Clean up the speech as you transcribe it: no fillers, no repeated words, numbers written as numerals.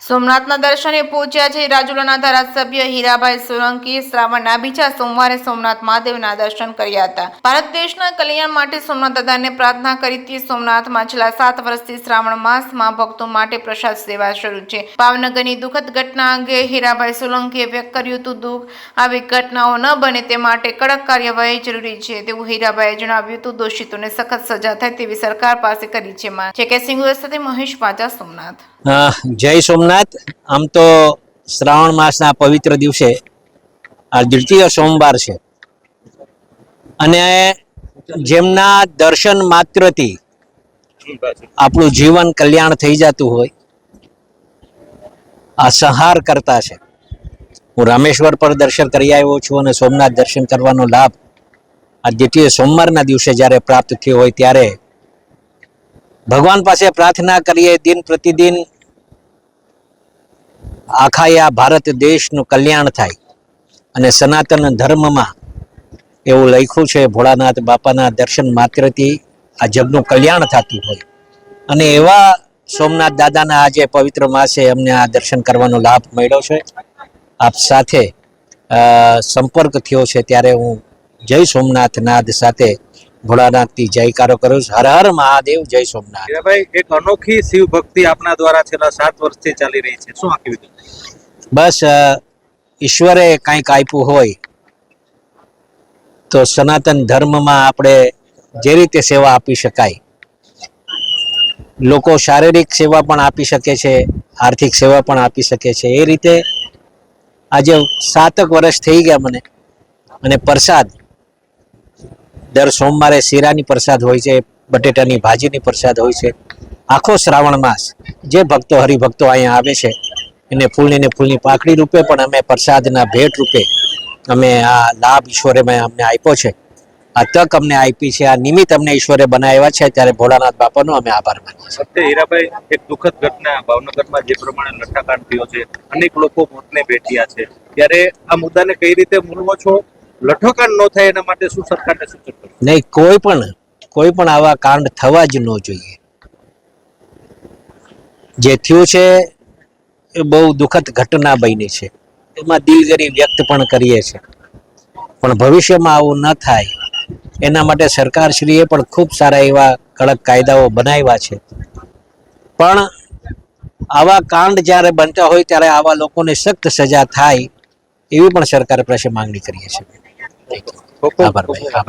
સોમનાથના દર્શને પહોંચ્યા છે રાજુલાના ધારાસભ્ય હીરાભાઈ સોલંકી શ્રાવણના બીજા સોમવારે સોમનાથ મહાદેવના દર્શન કર્યા હતા. ભારત દેશના કલ્યાણ માટે સોમનાથ દાદાને પ્રાર્થના કરી હતી. સોમનાથમાં છેલ્લા 7 વર્ષથી શ્રાવણ માસમાં ભક્તો માટે પ્રસાદ સેવા શરૂ છે. ભાવનગરની દુઃખદ ઘટના અંગે હીરાભાઈ સોલંકીએ વ્યક્ત કર્યું હતું દુઃખ. આવી ઘટનાઓ ન બને તે માટે કડક કાર્યવાહી જરૂરી છે તેવું હીરાભાઈએ જણાવ્યું હતું. દોષિતોને સખત સજા થાય તેવી સરકાર પાસે કરી છે માંગ. કે સિંગુ સાથે મહેશ પાજા, સોમનાથ. જય સોમનાથ. આમ તો શ્રાવણ માસના પવિત્ર દિવસે આ દ્વિતીય સોમવાર છે અને જેમના દર્શન માત્રથી આપણું જીવન કલ્યાણ થઈ જતું હોય આ સંહાર કરતા છે. હું રામેશ્વર પર દર્શન કરી આવ્યો છું અને સોમનાથ દર્શન કરવાનો લાભ આ દ્વિતીય સોમવારના દિવસે જ્યારે પ્રાપ્ત થયો હોય ત્યારે ભગવાન પાસે પ્રાર્થના કરીએ દિન પ્રતિદિન આખા આ ભારત દેશનું કલ્યાણ થાય અને સનાતન ધર્મમાં એવું લખ્યું છે ભોળાનાથ બાપાના દર્શન માત્રથી આ જગનું કલ્યાણ થતું હોય અને એવા સોમનાથ દાદાના આજે પવિત્ર માસે અમને આ દર્શન કરવાનો લાભ મળ્યો છે. આપ સાથે સંપર્ક થયો છે ત્યારે હું જય સોમનાથ નાદ સાથે ભોળાનાથથી જયકારો કરું છું. હર હર મહાદેવ, જય સોમનાથ. ભાઈ, એક અનોખી શિવ ભક્તિ આપના દ્વારા છેલ્લા 7 વર્ષથી ચાલી રહી છે, શું આખી વિગત? બસ ઈશ્વરે કંઈક આપ્યું હોય તો સનાતન ધર્મમાં આપણે જે રીતે સેવા આપી શકાય, લોકો શારીરિક સેવા પણ આપી શકે છે, આર્થિક સેવા પણ આપી શકે છે. એ રીતે આજે 7 વર્ષ થઈ ગયા મને અને પ્રસાદ દર સોમવારે શીરાની પ્રસાદ હોય છે, બટેટાની ભાજીની પ્રસાદ હોય છે. આખો શ્રાવણ માસ જે ભક્તો હરિભક્તો અહીંયા આવે છે એને ફૂલની પાકડી રૂપે પણ અમે પ્રસાદના ભેટ રૂપે અમે આ લાભ ઈશ્વરે અમને આપ્યો છે. આ તક અમને આપી છે, આ નિમિત્ત અમને ઈશ્વરે બનાવ્યા છે ત્યારે ભોળાનાથ બાપાનો અમે આભાર માનીએ છીએ. હીરાભાઈ, એક દુઃખદ ઘટના ભાવનગરમાં જે પ્રમાણે લઠ્ઠાકાંડ થયો છે, અનેક લોકો મોતને ભેટ્યા છે, ત્યારે આ મુદ્દાને કઈ રીતે મૂલવો છો? લઠ્ઠાકાંડ ન થાય એના માટે શું સરકારને સૂચન કરવું? નહીં, કોઈ પણ આવા કાંડ થવા જ ન જોઈએ. જે થયું છે એ બહુ દુઃખદ ઘટના બની છે, એમાં દિલગીરી વ્યક્ત પણ કરીએ છીએ, પણ ભવિષ્યમાં આવું ન થાય એના માટે સરકારશ્રીએ પણ ખૂબ સારા એવા કડક કાયદાઓ બનાવ્યા છે. પણ આવા કાંડ જ્યારે બનતા હોય ત્યારે આવા લોકોને સખ્ત સજા થાય એવી પણ સરકાર પાસે માંગણી કરીએ છીએ. આભાર ભાઈ, આભાર.